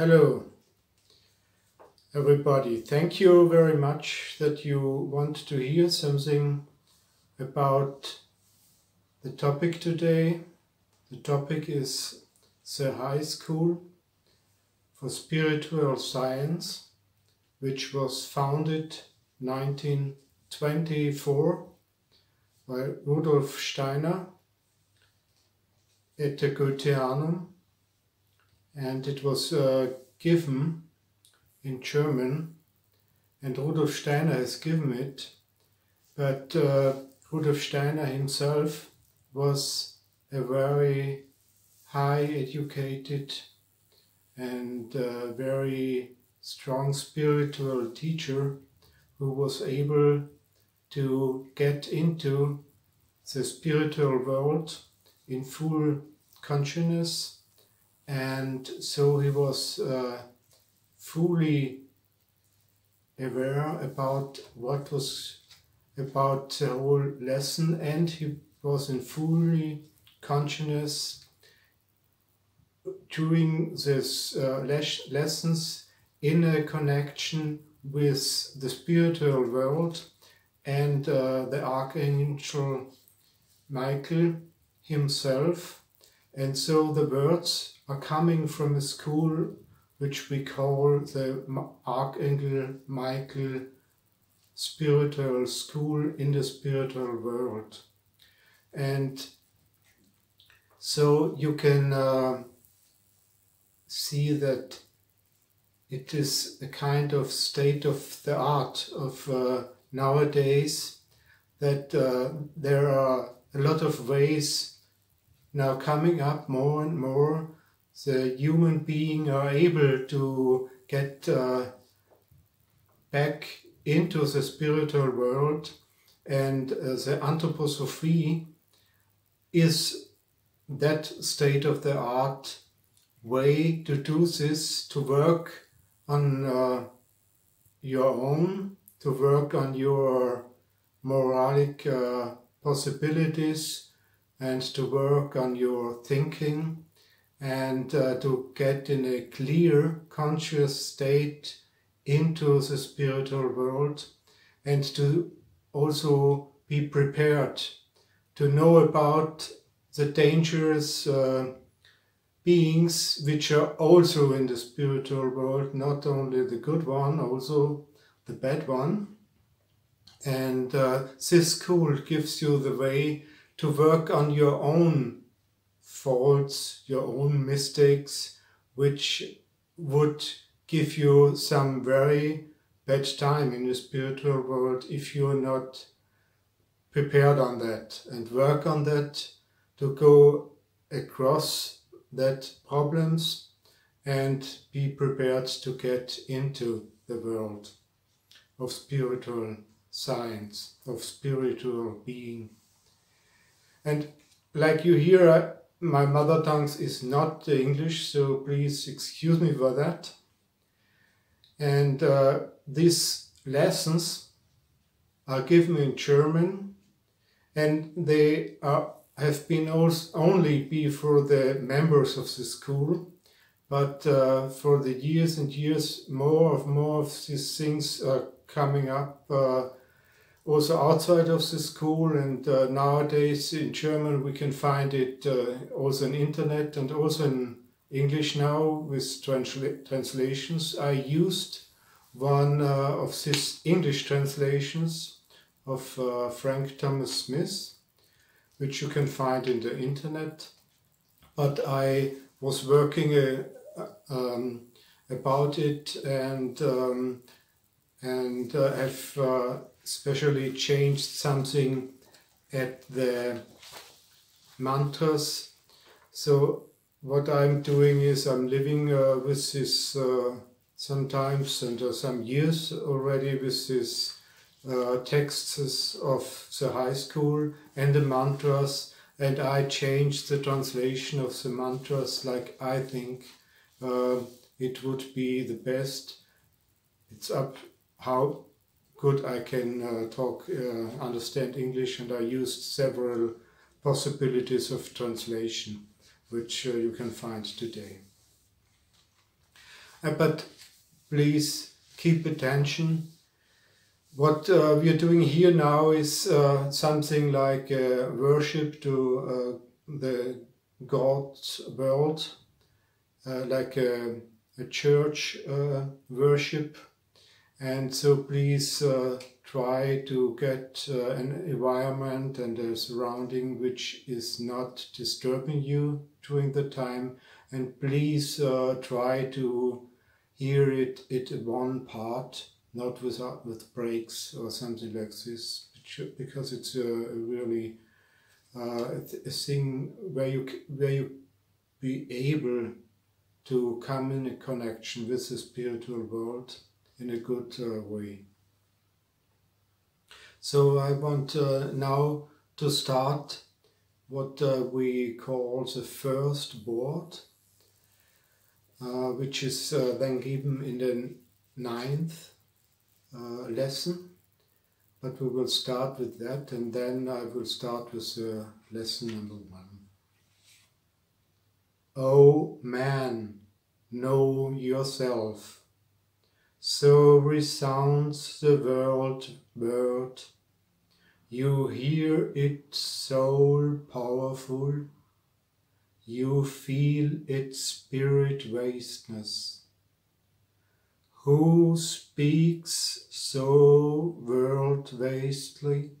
Hello everybody, thank you very much that you want to hear something about the topic today. The topic is the High School for Spiritual Science, which was founded 1924 by Rudolf Steiner at the Goetheanum, and it was given in German, and Rudolf Steiner has given it, but Rudolf Steiner himself was a very high educated and very strong spiritual teacher who was able to get into the spiritual world in full consciousness, and so he was fully aware about what was about the whole lesson, and he was in fully consciousness during these lessons in a connection with the spiritual world and the Archangel Michael himself. And so the words are coming from a school which we call the Archangel Michael Spiritual School in the spiritual world. And so you can see that it is a kind of state of the art of nowadays, that there are a lot of ways now coming up more and more. The human being are able to get back into the spiritual world, and the Anthroposophy is that state of the art way to do this, to work on your own, to work on your moralic possibilities, and to work on your thinking, and to get in a clear, conscious state into the spiritual world, and to also be prepared to know about the dangerous beings which are also in the spiritual world, not only the good one, also the bad one. And this school gives you the way to work on your own faults, your own mistakes, which would give you some very bad time in the spiritual world if you're not prepared on that, and work on that to go across that problems and be prepared to get into the world of spiritual science, of spiritual being. And like you hear, my mother tongue is not English, so please excuse me for that. And these lessons are given in German, and they have been only be for the members of the school, but for the years and years, more of these things are coming up also outside of the school, and nowadays in German we can find it also on internet and also in English now with translations. I used one of these English translations of Frank Thomas Smith, which you can find in the internet, but I was working about it and have especially changed something at the mantras. So what I'm doing is I'm living with this sometimes, and some years already, with these texts of the high school and the mantras, and I changed the translation of the mantras like I think it would be the best. It's up how good I can understand English, and I used several possibilities of translation which you can find today. But please keep attention. What we are doing here now is something like worship to the God's world, like a church worship. And so please try to get an environment and a surrounding which is not disturbing you during the time. And please try to hear it at one part, not with breaks or something like this, because it's a really a thing where you be able to come in a connection with the spiritual world in a good way. So I want now to start what we call the first board, which is then given in the 9th lesson. But we will start with that, and then I will start with lesson number 1. O man, know yourself. So resounds the word. You hear it soul powerful. You feel its spirit vastness. Who speaks so world vastly?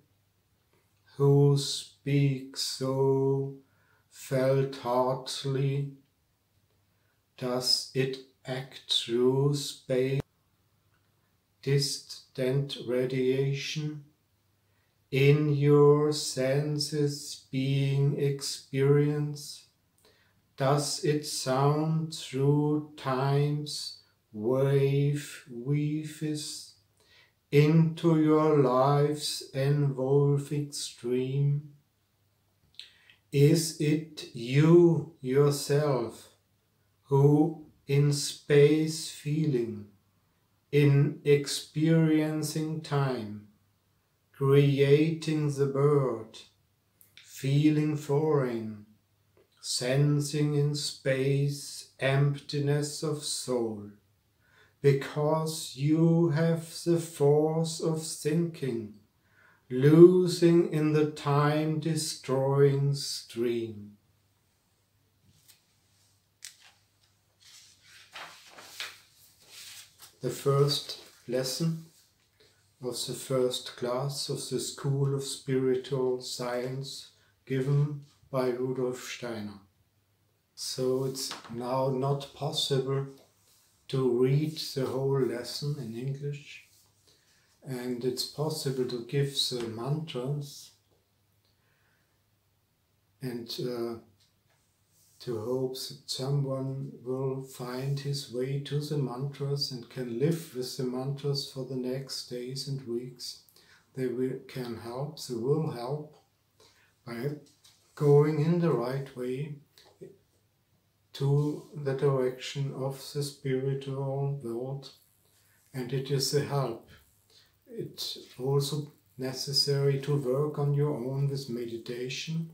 Who speaks so felt heartily? Does it act through space, distant radiation, in your senses being experience? Does it sound through time's wave weaves into your life's envolving stream? Is it you yourself who in space feeling, in experiencing time, creating the bird, feeling foreign, sensing in space emptiness of soul, because you have the force of thinking, losing in the time-destroying stream? The first lesson of the first class of the School of Spiritual Science given by Rudolf Steiner. So it's now not possible to read the whole lesson in English, and it's possible to give the mantras and to hope that someone will find his way to the mantras and can live with the mantras for the next days and weeks. They will help by going in the right way to the direction of the spiritual world, and it is a help. It's also necessary to work on your own with meditation,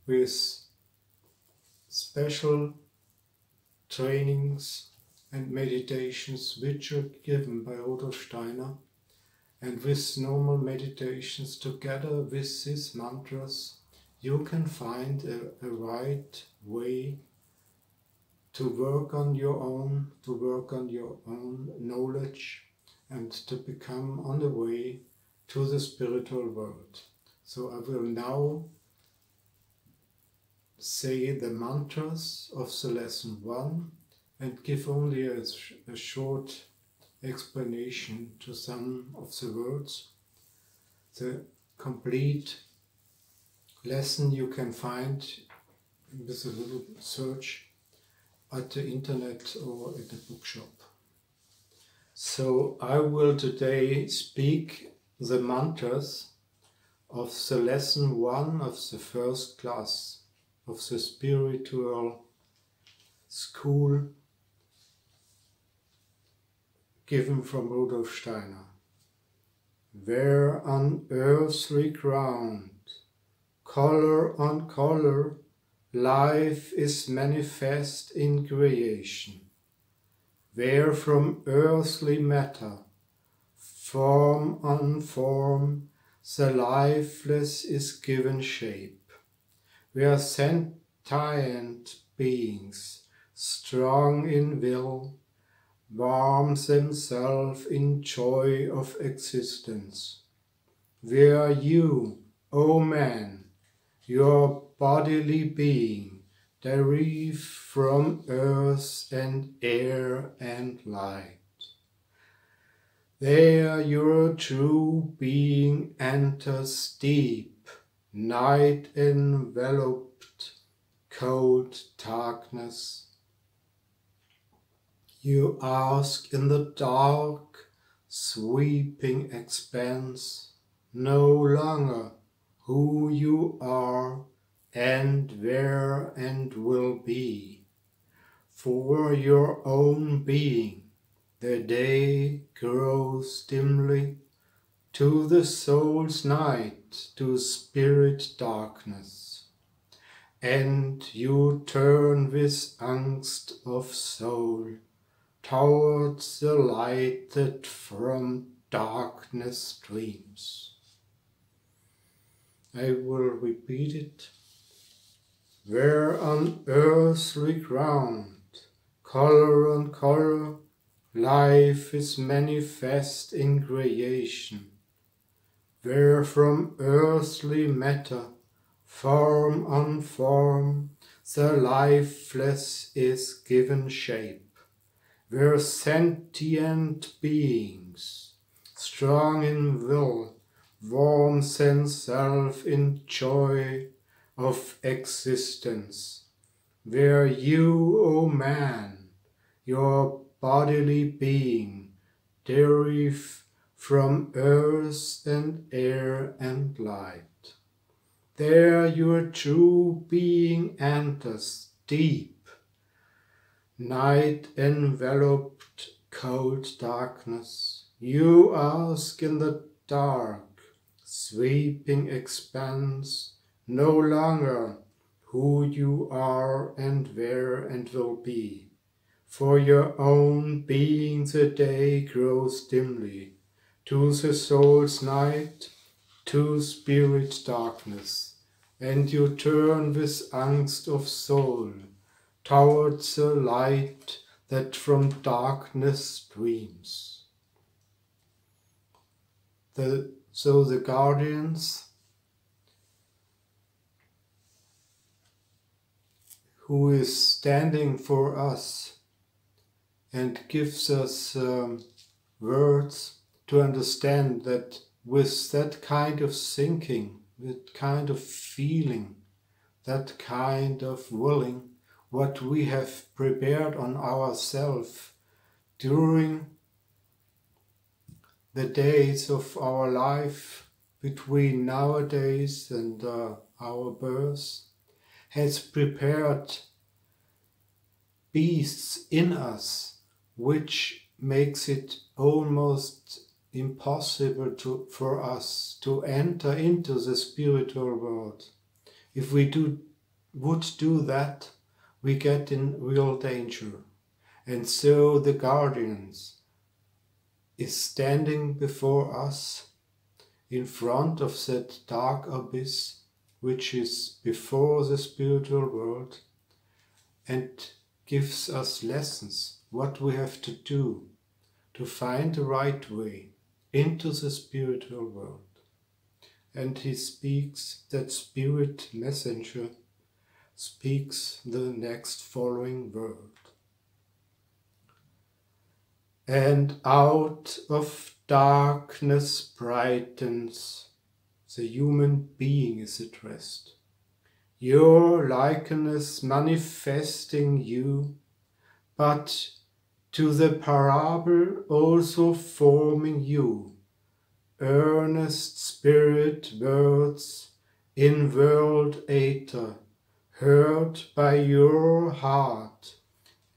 with special trainings and meditations which are given by Rudolf Steiner, and with normal meditations together with these mantras, you can find a right way to work on your own, knowledge, and to become on the way to the spiritual world. So I will now say the mantras of the lesson 1 and give only a short explanation to some of the words. The complete lesson you can find with a little search at the internet or at the bookshop. So I will today speak the mantras of the lesson 1 of the first class of the spiritual school given from Rudolf Steiner. Where on earthly ground, color on color, life is manifest in creation, where from earthly matter, form on form, the lifeless is given shape, where sentient beings, strong in will, warm themselves in joy of existence, where you, O man, your bodily being, derive from earth and air and light. There your true being enters deep, night enveloped, cold darkness. You ask in the dark, sweeping expanse, no longer who you are and where and will be. For your own being, the day grows dimly to the soul's night, to spirit darkness, and you turn with angst of soul towards the light that from darkness streams. I will repeat it. Where on earthly ground, color on color, life is manifest in creation, where from earthly matter, form on form, the lifeless is given shape, where sentient beings, strong in will, warm themselves in joy of existence, where you, O man, your bodily being, derive from earth and air and light. There your true being enters deep, night enveloped, cold darkness. You ask in the dark, sweeping expanse, no longer who you are and where and will be. For your own being the day grows dimly, to the soul's night, to spirit darkness, and you turn with angst of soul towards the light that from darkness streams. So the guardians who is standing for us and gives us words to understand that with that kind of thinking, that kind of feeling, that kind of willing, what we have prepared on ourselves during the days of our life between nowadays and our birth, has prepared beasts in us, which makes it almost impossible for us to enter into the spiritual world. If we would do that, we get in real danger. And so the guardians is standing before us in front of that dark abyss which is before the spiritual world, and gives us lessons what we have to do to find the right way into the spiritual world. And he speaks, that spirit messenger speaks the next following word. And out of darkness brightens, the human being is addressed, your likeness manifesting you, but to the parable also forming you, earnest spirit words in world aether, heard by your heart,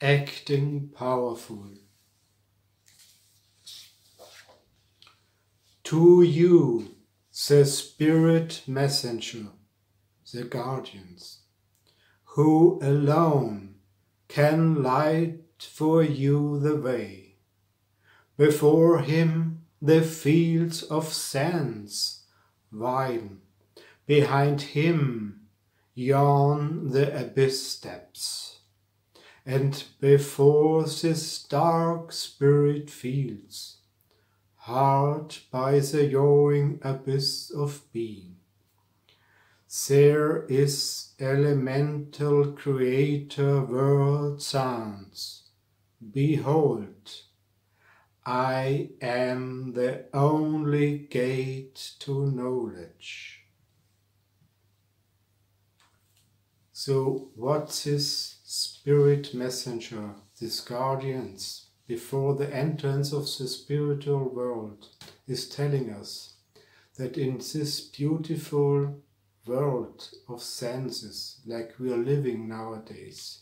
acting powerful. To you, the spirit messenger, the guardians, who alone can light for you the way. Before him the fields of sands widen, behind him yawn the abyss steps, and before this dark spirit feels, hard by the yawning abyss of being, there is elemental creator world sounds. Behold, I am the only gate to knowledge. So what this spirit messenger, these guardians, before the entrance of the spiritual world, is telling us that in this beautiful world of senses, like we are living nowadays,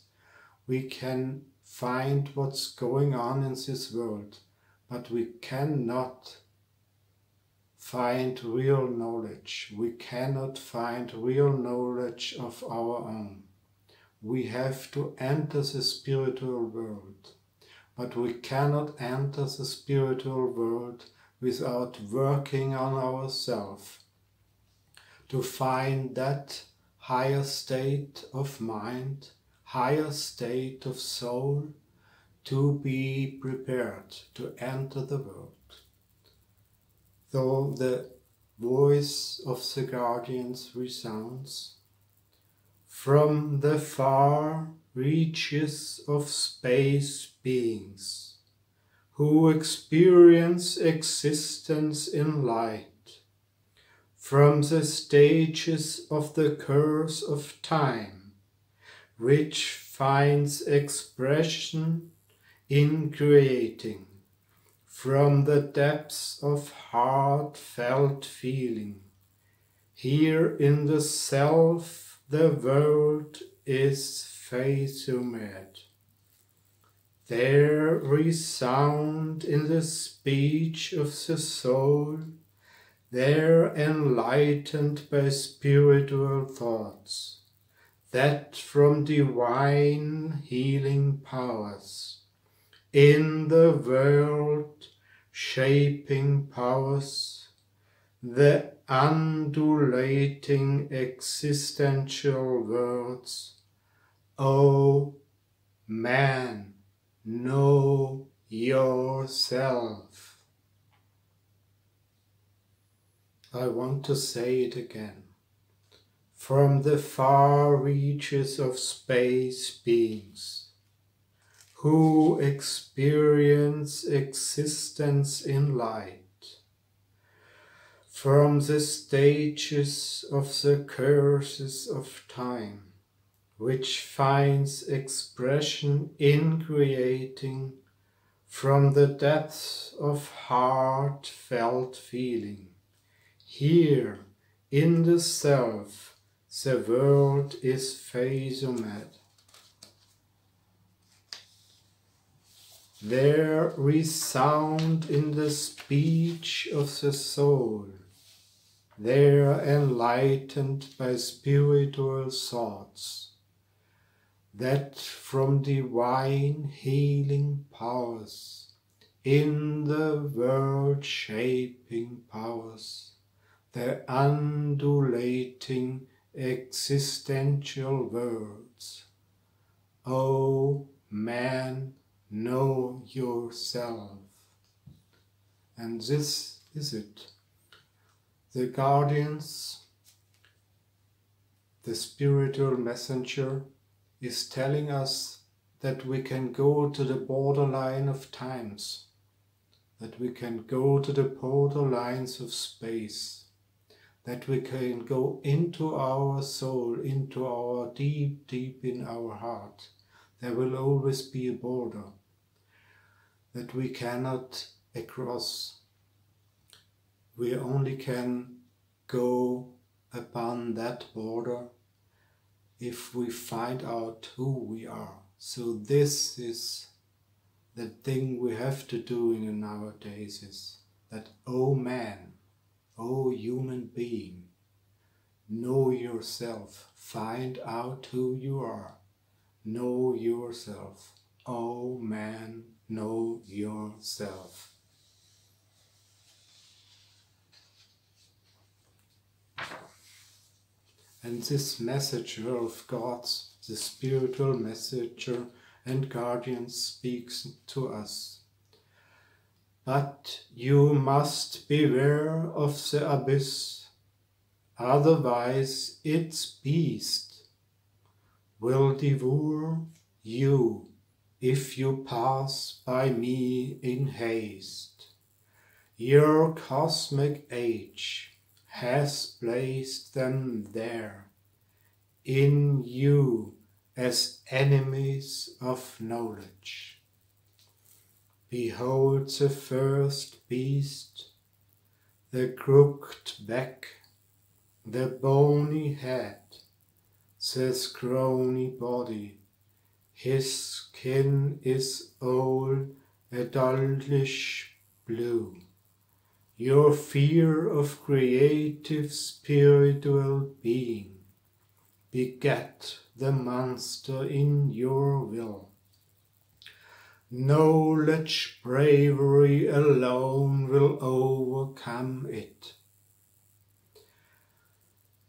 we can find what's going on in this world, but we cannot find real knowledge. We cannot find real knowledge of our own. We have to enter the spiritual world, but we cannot enter the spiritual world without working on ourselves to find that higher state of mind, higher state of soul, to be prepared to enter the world. Though the voice of the guardians resounds from the far reaches of space beings who experience existence in light, from the stages of the curse of time, which finds expression in creating, from the depths of heartfelt feeling. Here in the self the world is Theosophic. There resound in the speech of the soul, there enlightened by spiritual thoughts, that from divine healing powers, in the world shaping powers, the undulating existential words, O man, know yourself. I want to say it again. From the far reaches of space beings, who experience existence in light, from the stages of the curses of time, which finds expression in creating, from the depths of heartfelt feeling. Here in the self, the world is Theosophic. There resound in the speech of the soul, there enlightened by spiritual thoughts, that from divine healing powers, in the world shaping powers, the undulating existential words, O man, know yourself. And this is it. The guardians, the spiritual messenger, is telling us that we can go to the borderline of times, that we can go to the borderlines of space, that we can go into our soul, into our deep in our heart. There will always be a border that we cannot cross. We only can go upon that border if we find out who we are. So this is the thing we have to do in nowadays, is that, oh man, oh human being, know yourself, find out who you are, know yourself, O man, know yourself. And this messenger of God's, the spiritual messenger and guardian, speaks to us. But you must beware of the abyss, otherwise its beast will devour you if you pass by me in haste. Your cosmic age has placed them there, in you as enemies of knowledge. Behold the first beast, the crooked back, the bony head, the scrawny body. His skin is all a dullish blue. Your fear of creative spiritual being beget the monster in your will. Knowledge, bravery alone will overcome it.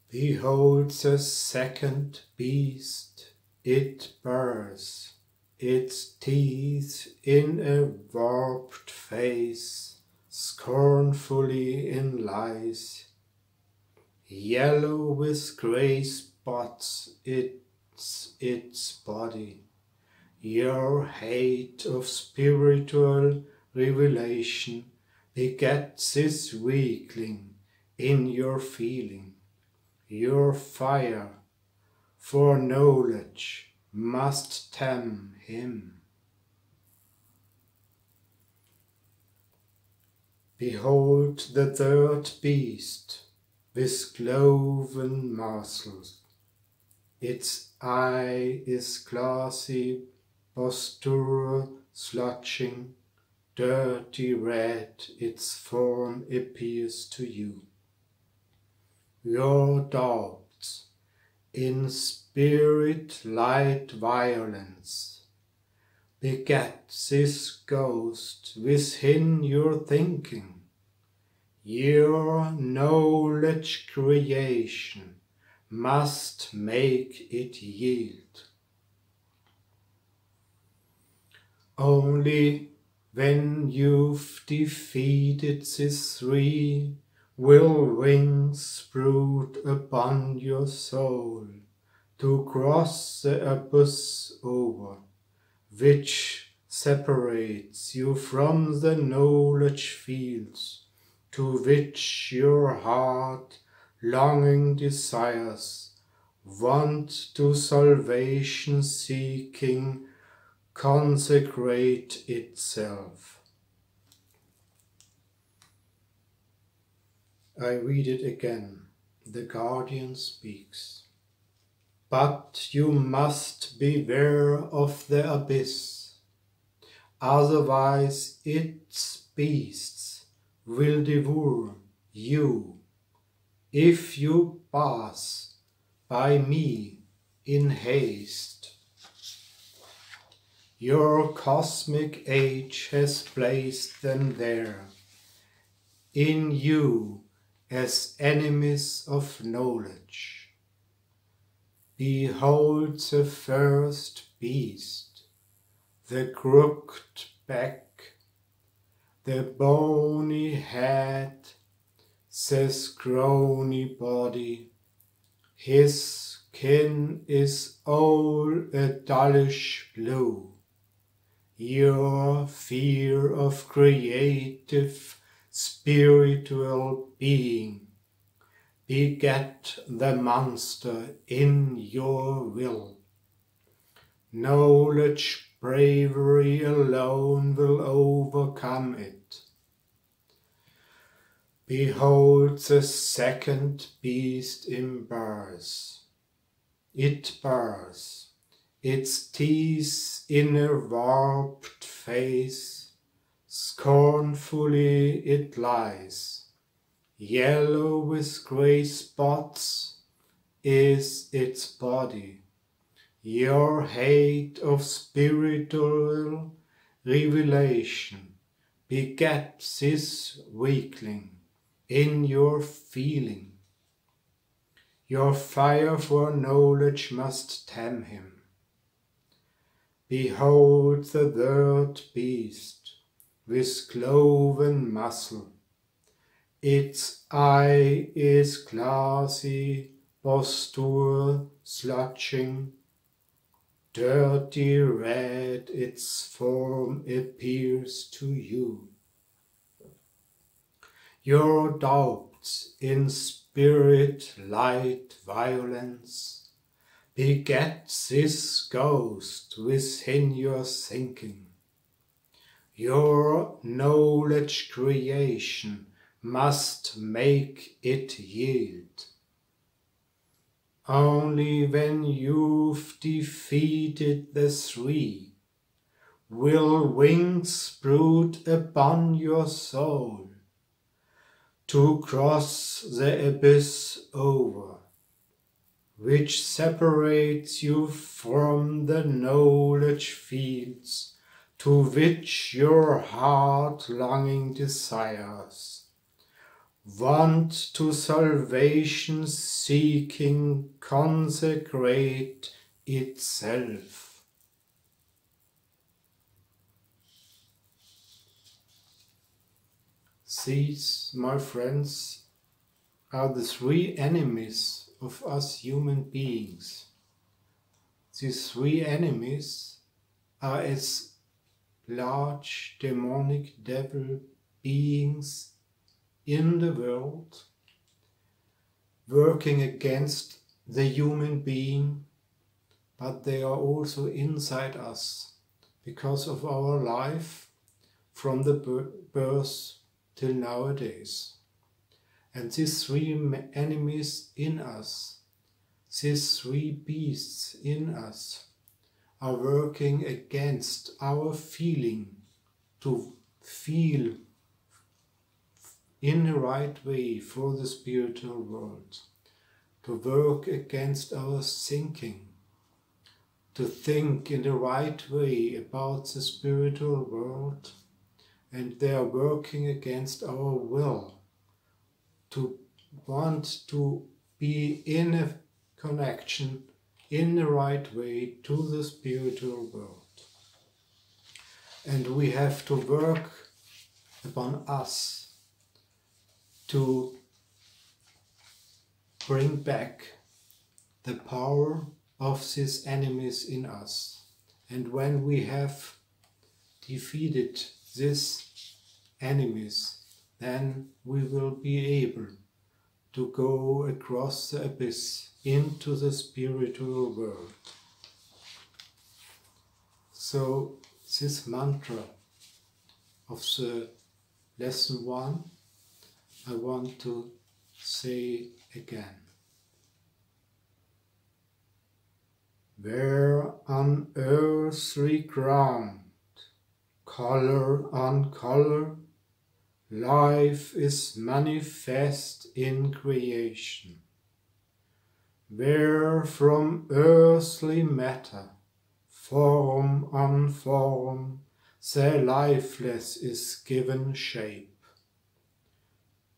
Behold the second beast, it bares its teeth in a warped face, scornfully in lies. Yellow with grey spots its body. Your hate of spiritual revelation begets this weakling in your feeling. Your fire for knowledge must tame him. Behold the third beast with cloven muscles. Its eye is glassy, posture sludging, dirty red its form appears to you. Your doubts, in spirit light violence, beget this ghost within your thinking. Your knowledge creation must make it yield. Only when you've defeated these three will wings brood upon your soul to cross the abyss over, which separates you from the knowledge fields to which your heart longing desires, want to salvation seeking, consecrate itself. I read it again. The guardian speaks. But you must beware of the abyss, otherwise its beasts will devour you if you pass by me in haste. Your cosmic age has placed them there, in you as enemies of knowledge. Behold the first beast, the crooked back, the bony head, the scrawny body. His skin is all a dullish blue. Your fear of creative spiritual being beget the monster in your will. Knowledge, bravery alone will overcome it. Behold the second beast imbares. It bares its teeth in a warped face, scornfully it lies. Yellow with grey spots is its body. Your hate of spiritual revelation begets this weakling in your feeling. Your fire for knowledge must tame him. Behold the third beast with cloven muzzle. Its eye is glassy, posture sludging. Dirty red its form appears to you. Your doubts in spirit light violence beget this ghost within your thinking. Your knowledge creation must make it yield. Only when you've defeated the three will wings brood upon your soul to cross the abyss over, which separates you from the knowledge fields to which your heart longing desires. Want to salvation seeking consecrate itself. These, my friends, are the three enemies of us human beings. These three enemies are as large demonic devil beings in the world, working against the human being, but they are also inside us because of our life from the birth till nowadays. And these three enemies in us, these three beasts in us, are working against our feeling to feel in the right way for the spiritual world, to work against our thinking, to think in the right way about the spiritual world, and they are working against our will, to want to be in a connection in the right way to the spiritual world. And we have to work upon us to bring back the power of these enemies in us. And when we have defeated these enemies, then we will be able to go across the abyss into the spiritual world. So this mantra of the lesson 1, I want to say again. Where on earthly ground, color on color, life is manifest in creation. Where from earthly matter, form on form, the lifeless is given shape.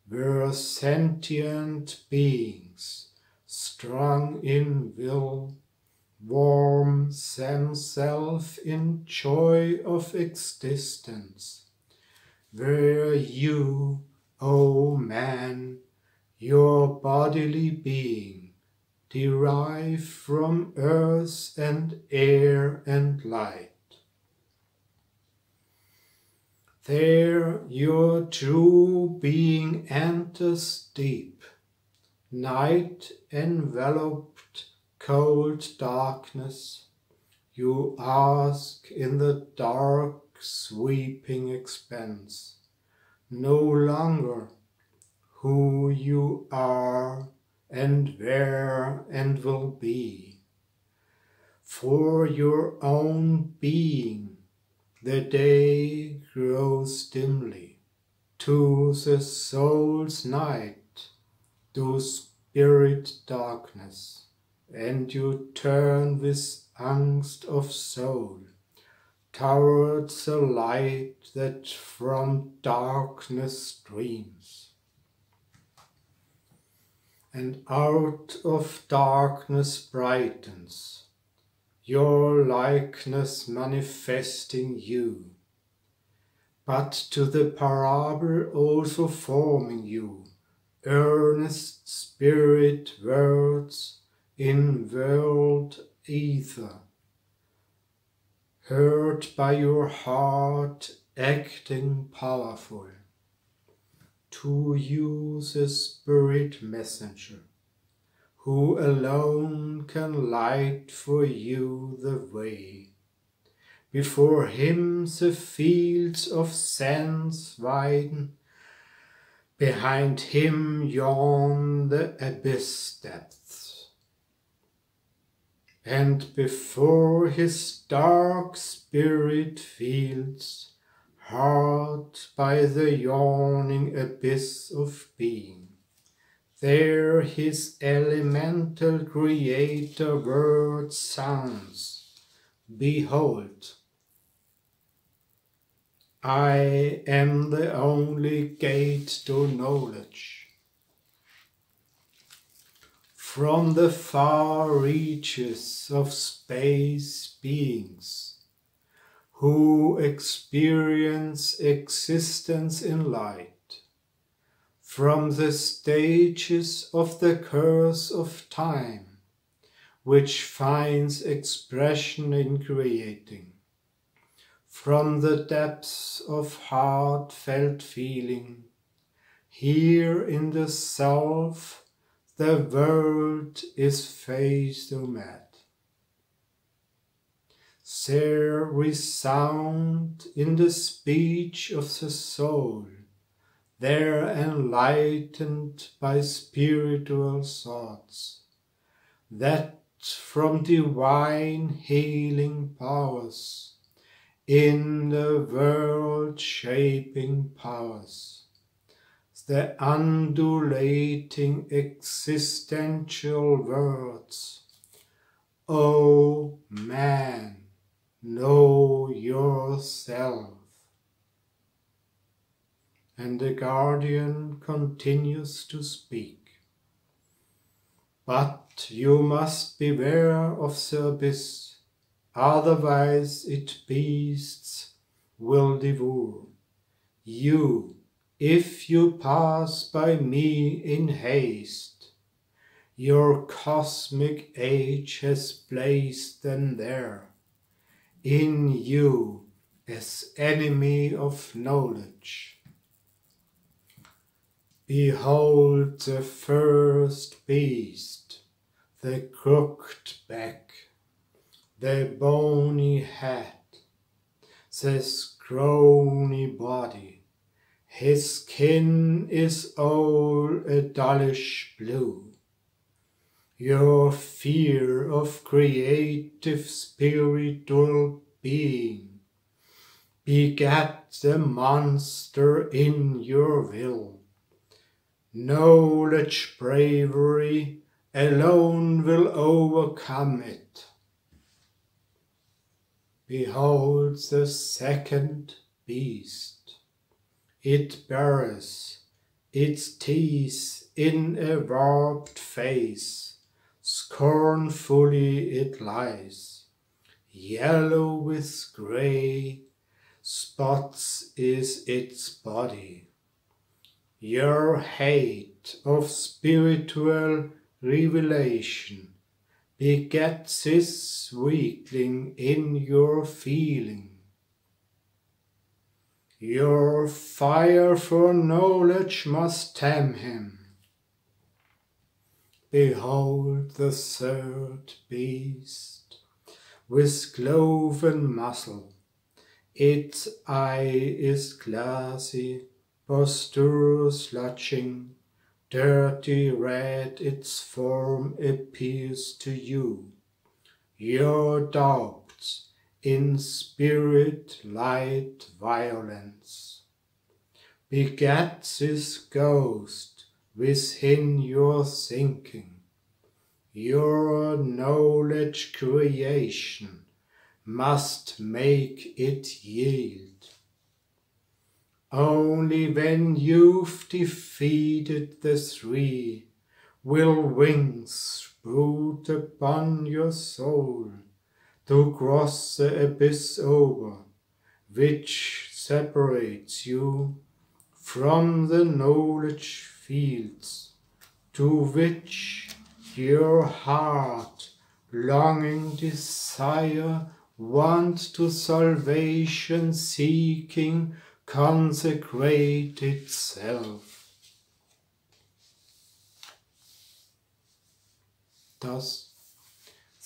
Where sentient beings, strong in will, warm themselves in joy of existence. Where you, O man, your bodily being, derive from earth and air and light. There your true being enters deep, night enveloped cold darkness. You ask in the dark sweeping expanse, no longer who you are and where and will be. For your own being the day grows dimly, to the soul's night, to spirit darkness and you turn with angst of soul towards the light that from darkness streams. And out of darkness brightens your likeness manifesting you, but to the parable also forming you, earnest spirit words in world ether, heard by your heart acting powerful. To you the spirit messenger, who alone can light for you the way. Before him the fields of sense widen, behind him yawn the abyss depths. And before his dark spirit fields, hard by the yawning abyss of being, there his elemental creator word sounds, behold, I am the only gate to knowledge. From the far reaches of space beings, who experience existence in light, from the stages of the curse of time, which finds expression in creating, from the depths of heartfelt feeling, here in the self the world is Theosophic. There resound in the speech of the soul, there enlightened by spiritual thoughts, that from divine healing powers, in the world shaping powers, the undulating existential words, O man, know yourself. And the guardian continues to speak. But you must beware of the abyss, otherwise its beasts will devour you if you pass by me in haste. Your cosmic age has placed them there, in you as enemy of knowledge. Behold the first beast, the crooked back, the bony head, the scrawny body. His skin is all a dullish blue. Your fear of creative spiritual being begat the monster in your will. Knowledge bravery alone will overcome it. Behold the second beast. It bears its teeth in a warped face, scornfully it lies. Yellow with grey spots is its body. Your hate of spiritual revelation begets this weakling in your feeling. Your fire for knowledge must tame him. Behold the third beast, with cloven muzzle. Its eye is glassy, posture sludging, dirty red its form appears to you. Your doubts in spirit light violence begets this ghost within your thinking. your knowledge creation must make it yield. Only when you've defeated the three will wings sprout upon your soul to cross the abyss over, which separates you from the knowledge fields to which your heart, longing desire, want to salvation seeking, consecrate itself. Thus,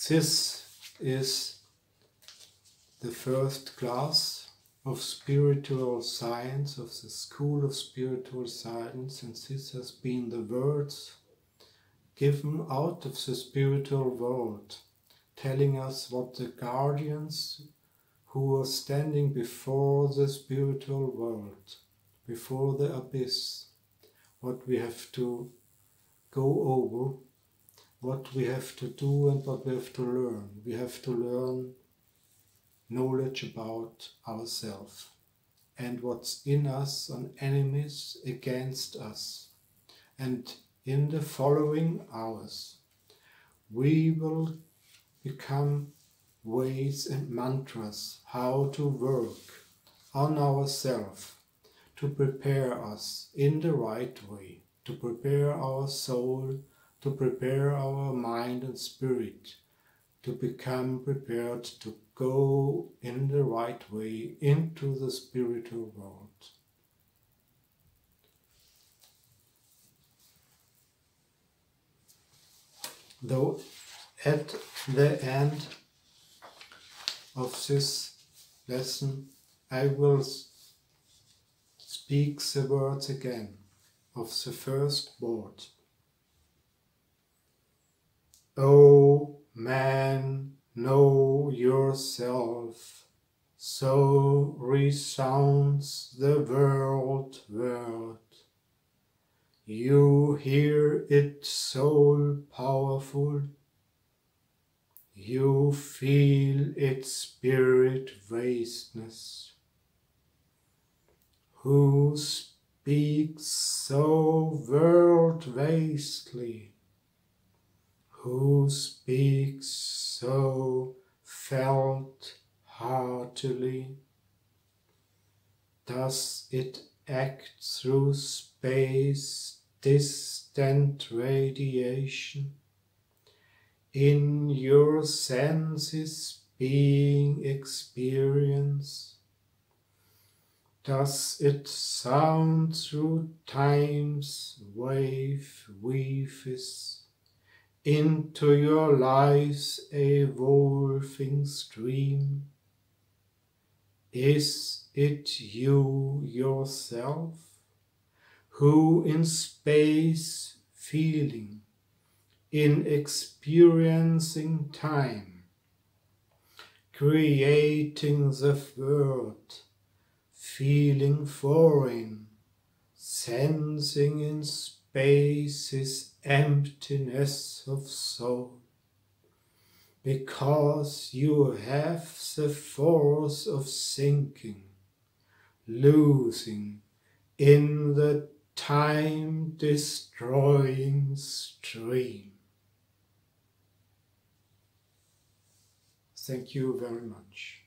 this is the first class of spiritual science, of the School of Spiritual Science, and this has been the words given out of the spiritual world, telling us what the guardians who are standing before the spiritual world, before the abyss, what we have to go over, what we have to do and what we have to learn. We have to learn knowledge about ourselves and what's in us and enemies against us. And in the following hours, we will become ways and mantras how to work on ourselves to prepare us in the right way, to prepare our soul, to prepare our mind and spirit, to become prepared to go in the right way into the spiritual world. Though at the end of this lesson I will speak the words again of the first word. O man, know yourself, so resounds the world word. You hear it soul powerful, you feel its spirit vastness. Who speaks so world vastly? Who speaks so felt heartily? Does it act through space, distant radiation? In your senses being experience? Does it sound through time's wave weaves into your life's evolving stream? Is it you yourself, who in space feeling, in experiencing time, creating the world, feeling foreign, sensing in space's emptiness of soul, because you have the force of sinking, losing in the time-destroying stream. Thank you very much.